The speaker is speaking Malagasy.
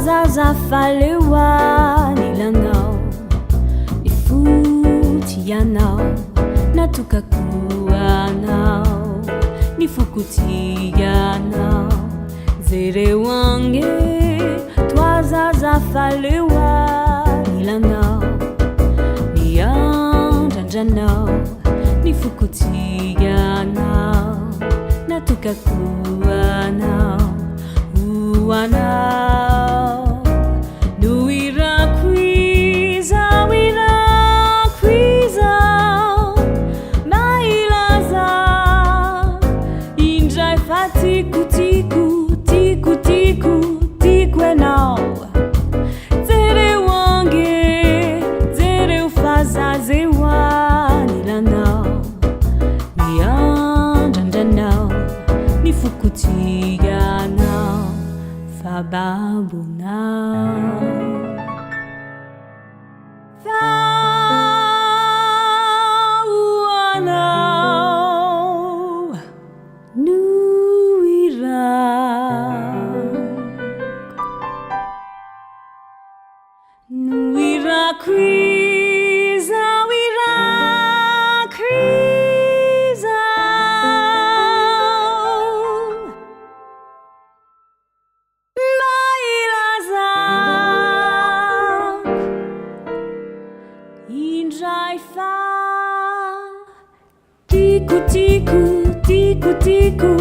Zafalewa nilanao nifutianao natukakuanao nifukutianao zere wange twaza zafalewa nilanao nianjanjanao nifukutianao natukakuanao uanao tiku tiku tiku tiku tikwenao zere wange zere ufaza zewa nilanao nianjanjanao nifukutianao fababunao Kwiza wira kwiza mailaza injaifa tiku tiku tiku tiku